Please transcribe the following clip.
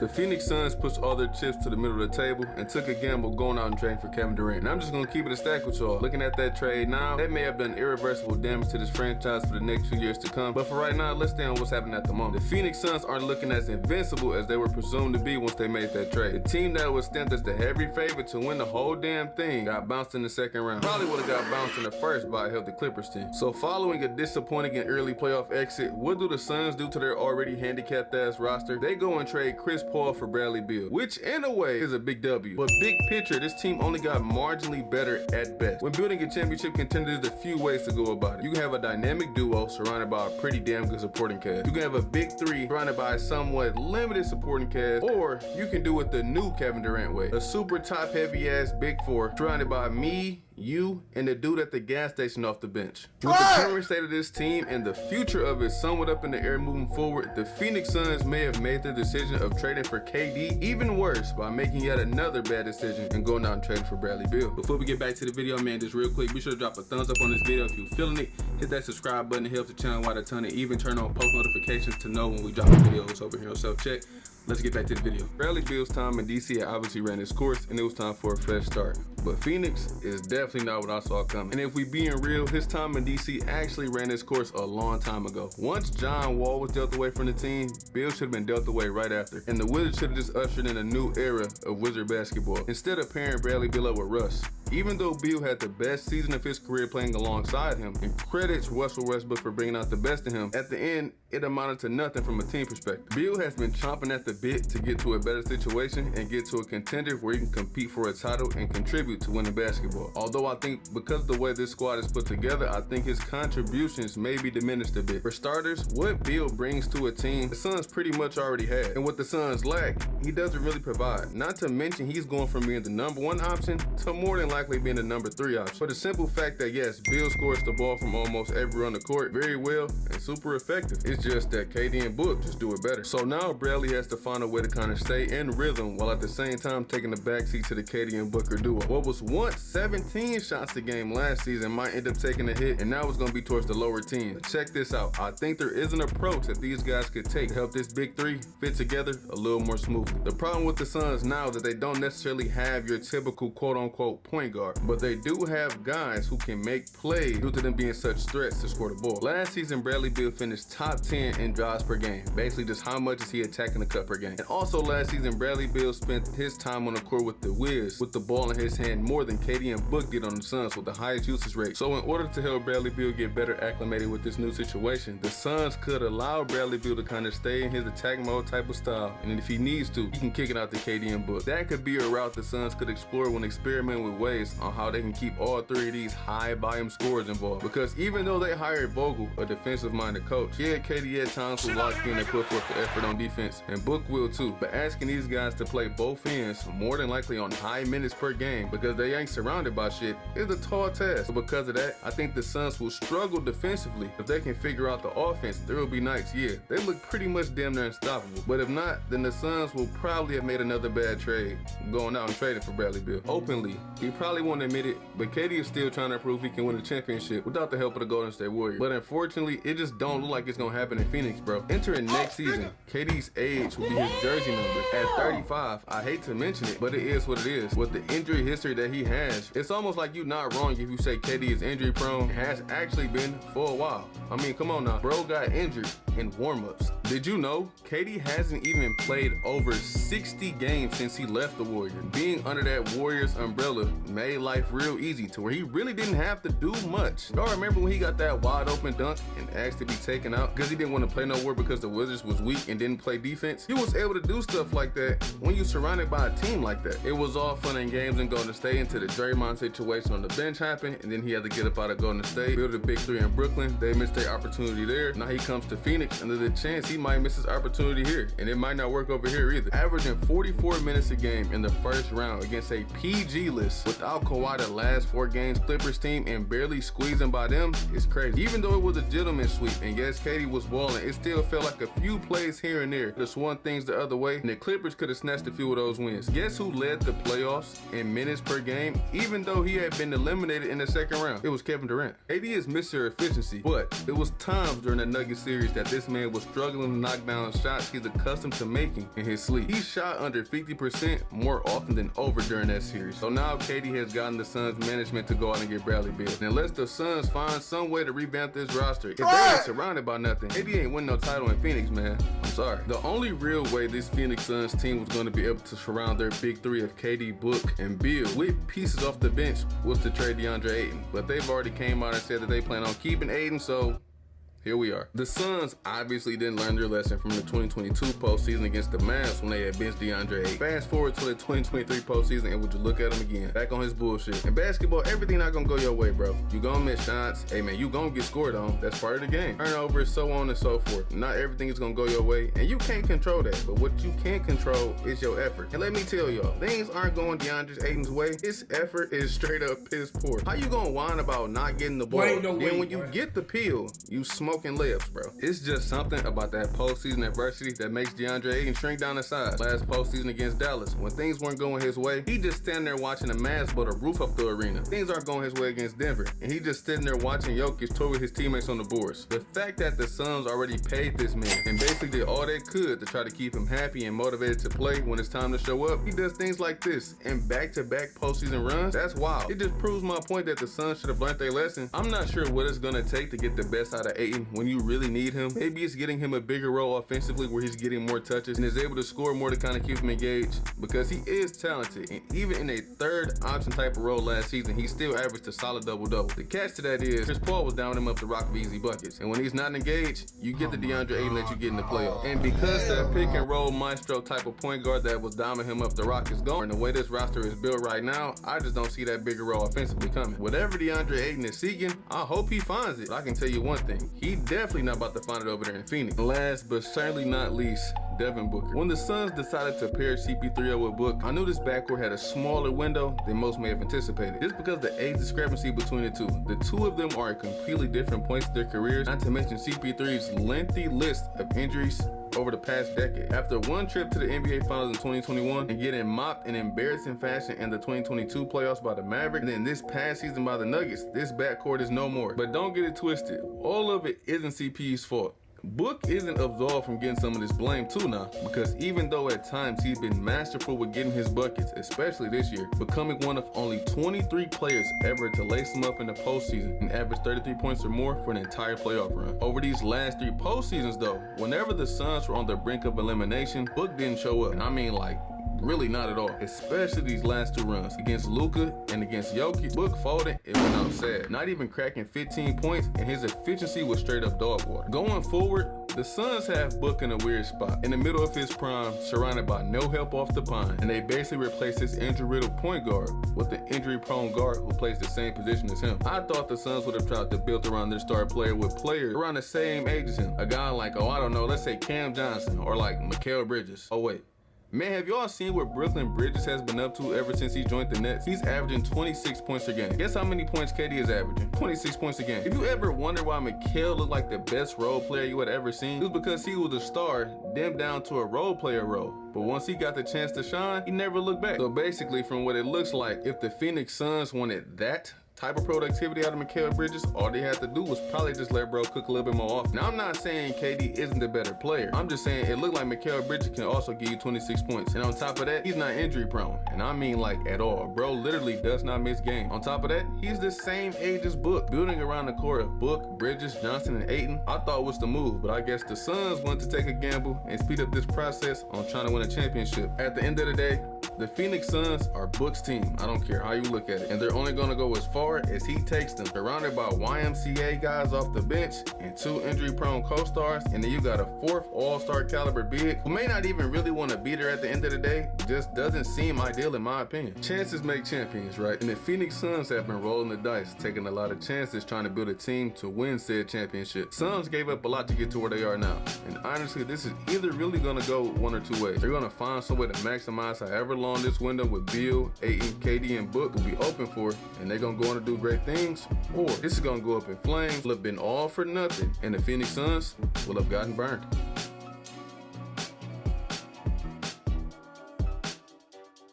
The Phoenix Suns pushed all their chips to the middle of the table and took a gamble going out and trading for Kevin Durant. And I'm just going to keep it a stack with y'all. Looking at that trade now, that may have done irreversible damage to this franchise for the next few years to come. But for right now, let's stay on what's happening at the moment. The Phoenix Suns aren't looking as invincible as they were presumed to be once they made that trade. The team that was stamped as the heavy favorite to win the whole damn thing got bounced in the second round. Probably would have got bounced in the first by a healthy Clippers team. So following a disappointing and early playoff exit, what do the Suns do to their already handicapped ass roster? They go and trade Chris Paul for Bradley Beal, which in a way is a big W. But big picture, this team only got marginally better at best. When building a championship contender, there's a few ways to go about it. You can have a dynamic duo surrounded by a pretty damn good supporting cast. You can have a big three surrounded by a somewhat limited supporting cast, or you can do it the new Kevin Durant way. A super top heavy ass big four surrounded by me, you, and the dude at the gas station off the bench. With the current state of this team and the future of it somewhat up in the air moving forward, the Phoenix Suns may have made the decision of trading for KD even worse by making yet another bad decision and going out and trading for Bradley Beal. Before we get back to the video, man, just real quick, be sure to drop a thumbs up on this video if you're feeling it. Hit that subscribe button, it helps the channel out a ton, and even turn on post notifications to know when we drop videos over here on Self-Check. Let's get back to the video. Bradley Beal's time in DC had obviously ran its course, and it was time for a fresh start. But Phoenix is definitely not what I saw coming. And if we being real, his time in DC actually ran its course a long time ago. Once John Wall was dealt away from the team, Beal should have been dealt away right after. And the Wizards should have just ushered in a new era of Wizard basketball, instead of pairing Bradley Beal up with Russ. Even though Beal had the best season of his career playing alongside him, and credits Russell Westbrook for bringing out the best in him, at the end, it amounted to nothing from a team perspective. Beal has been chomping at the bit to get to a better situation and get to a contender where he can compete for a title and contribute to winning basketball. Although I think because of the way this squad is put together, I think his contributions may be diminished a bit. For starters, what Beal brings to a team, the Suns pretty much already had. And what the Suns lack, he doesn't really provide. Not to mention he's going from being the #1 option to more than likely being the #3 option. For the simple fact that yes, Beal scores the ball from almost everywhere on the court very well and super effective. It's just that KD and Book just do it better. So now Bradley has to find a way to kind of stay in rhythm while at the same time taking the backseat to the KD and Booker duo. What was once 17 shots a game last season might end up taking a hit, and now it's going to be towards the lower team. But check this out. I think there is an approach that these guys could take to help this big three fit together a little more smoothly. The problem with the Suns now is that they don't necessarily have your typical quote-unquote point guard, but they do have guys who can make plays due to them being such threats to score the ball. Last season, Bradley Beal finished top 10 in drives per game. Basically, just how much is he attacking the cup per game. And also last season, Bradley Beal spent his time on the court with the Wiz, with the ball in his hand more than KD and Book did on the Suns with the highest usage rate. So in order to help Bradley Beal get better acclimated with this new situation, the Suns could allow Bradley Beal to kind of stay in his attack mode type of style, and if he needs to, he can kick it out to KD and Book. That could be a route the Suns could explore when experimenting with ways on how they can keep all three of these high volume scorers involved. Because even though they hired Vogel, a defensive minded coach, yeah, KD at times will lock in and put forth the effort on defense, and Book will too. But asking these guys to play both ends more than likely on high minutes per game because they ain't surrounded by shit is a tall task. So because of that, I think the Suns will struggle defensively. If they can figure out the offense, there will be nights, yeah, they look pretty much damn near unstoppable. But if not, then the Suns will probably have made another bad trade, going out and trading for Bradley Beal. Openly, he probably won't admit it, but KD is still trying to prove he can win a championship without the help of the Golden State Warriors. But unfortunately, it just don't look like it's gonna happen in Phoenix, bro. Entering next season, KD's age will be his jersey number at 35. I hate to mention it, but it is what it is. With the injury history that he has, it's almost like you're not wrong if you say KD is injury prone. It has actually been for a while. I mean, come on now. Bro got injured in warm-ups. Did you know KD hasn't even played over 60 games since he left the Warriors? Being under that Warriors umbrella made life real easy to where he really didn't have to do much. Y'all remember when he got that wide open dunk and asked to be taken out because he didn't want to play no more because the Wizards was weak and didn't play defense? He was able to do stuff like that when you're surrounded by a team like that. It was all fun and games and Golden State until the Draymond situation on the bench happened, and then he had to get up out of Golden State, build a big three in Brooklyn. They missed their opportunity there. Now he comes to Phoenix, and there's a chance he might miss his opportunity here, and it might not work over here either. Averaging 44 minutes a game in the first round against a PG list without Kawhi the last 4 games Clippers team and barely squeezing by them is crazy. Even though it was a gentleman's sweep, and yes, KD was balling, it still felt like a few plays here and there just swung things the other way, and the Clippers could have snatched a few of those wins. Guess who led the playoffs in minutes per game, even though he had been eliminated in the second round. It was Kevin Durant. AD is Mr. Efficiency, but it was times during the Nuggets series that this man was struggling to knock down shots he's accustomed to making in his sleep. He shot under 50% more often than over during that series. So now KD has gotten the Suns management to go out and get Bradley Beal. And unless the Suns find some way to revamp this roster, if they ain't surrounded by nothing, AD ain't win no title in Phoenix, man. I'm sorry. The only real way this Phoenix Suns team was going to be able to surround their big three of KD, Book, and Beal with pieces off the bench was to trade DeAndre Ayton. But they've already came out and said that they plan on keeping Ayton, so here we are. The Suns obviously didn't learn their lesson from the 2022 postseason against the Mavs when they had benched DeAndre Ayton. Fast forward to the 2023 postseason and would you look at him again, back on his bullshit. In basketball, everything not gonna go your way, bro. You gonna miss shots. Hey man, you gonna get scored on. That's part of the game. Turnovers, so on and so forth. Not everything is gonna go your way, and you can't control that. But what you can control is your effort. And let me tell y'all, things aren't going DeAndre Ayton's way. His effort is straight up piss poor. How you gonna whine about not getting the ball? Then when you get the peel, you smoking layups, bro. It's just something about that postseason adversity that makes DeAndre Ayton shrink down in size. Last postseason against Dallas, when things weren't going his way, he just standing there watching the Mavs blow the roof off the arena. Things aren't going his way against Denver, and he just sitting there watching Jokic tour with his teammates on the boards. The fact that the Suns already paid this man and basically did all they could to try to keep him happy and motivated to play when it's time to show up, he does things like this and back-to-back postseason runs. That's wild. It just proves my point that the Suns should have learned their lesson. I'm not sure what it's gonna take to get the best out of Ayton when you really need him. Maybe it's getting him a bigger role offensively where he's getting more touches and is able to score more to kind of keep him engaged, because he is talented, and even in a third option type of role last season, he still averaged a solid double-double. The catch to that is Chris Paul was downing him up the rock of easy buckets, and when he's not engaged, you get the DeAndre Ayton that you get in the playoffs. And because that pick and roll maestro type of point guard that was diamond him up the rock is gone, and the way this roster is built right now, I just don't see that bigger role offensively coming. Whatever DeAndre Ayton is seeking, I hope he finds it. But I can tell you one thing, he definitely not about to find it over there in Phoenix. Last but certainly not least, Devin Booker. When the Suns decided to pair CP3 up with Book, I knew this backcourt had a smaller window than most may have anticipated. Just because the age discrepancy between the two. The two of them are at completely different points in their careers, not to mention CP3's lengthy list of injuries over the past decade. After one trip to the NBA Finals in 2021 and getting mopped in embarrassing fashion in the 2022 playoffs by the Mavericks, and then this past season by the Nuggets, this backcourt is no more. But don't get it twisted. All of it isn't CP's fault. Book isn't absolved from getting some of this blame too now, because even though at times he's been masterful with getting his buckets, especially this year, becoming one of only 23 players ever to lace him up in the postseason and average 33 points or more for an entire playoff run. Over these last 3 postseasons though, whenever the Suns were on the brink of elimination, Book didn't show up, and I mean like really not at all, especially these last 2 runs. Against Luka and against Jokic, Book folded and went out sad, not even cracking 15 points, and his efficiency was straight up dog water. Going forward, the Suns have Book in a weird spot, in the middle of his prime, surrounded by no help off the pine, and they basically replaced his injury-riddled point guard with an injury-prone guard who plays the same position as him. I thought the Suns would have tried to build around their star player with players around the same age as him. A guy like, I don't know, let's say Cam Johnson, or like Mikal Bridges. Oh wait. Man, have y'all seen what Brooklyn Bridges has been up to ever since he joined the Nets? He's averaging 26 points a game. Guess how many points KD is averaging? 26 points a game. If you ever wonder why Mikal looked like the best role player you had ever seen, it was because he was a star, dimmed down to a role player role. But once he got the chance to shine, he never looked back. So basically, from what it looks like, if the Phoenix Suns wanted that type of productivity out of Mikal Bridges, all they had to do was probably just let bro cook a little bit more often. Now, I'm not saying KD isn't the better player. I'm just saying it looked like Mikal Bridges can also give you 26 points. And on top of that, he's not injury prone. And I mean like at all. Bro literally does not miss games. On top of that, he's the same age as Book. Building around the core of Book, Bridges, Johnson, and Ayton, I thought was the move. But I guess the Suns wanted to take a gamble and speed up this process on trying to win a championship. At the end of the day, the Phoenix Suns are Book's team. I don't care how you look at it. And they're only going to go as far as he takes them. Surrounded by YMCA guys off the bench and 2 injury-prone co-stars. And then you got a 4th all-star caliber big who may not even really want to beat her at the end of the day. Just doesn't seem ideal in my opinion. Chances make champions, right? And the Phoenix Suns have been rolling the dice, taking a lot of chances trying to build a team to win said championship. Suns gave up a lot to get to where they are now. And honestly, this is either really going to go one or 2 ways. They're going to find some way to maximize however long this window with Beal, Ayton, KD, and Book will be open for, and they're gonna go on to do great things, or this is gonna go up in flames, will have been all for nothing, and the Phoenix Suns will have gotten burned.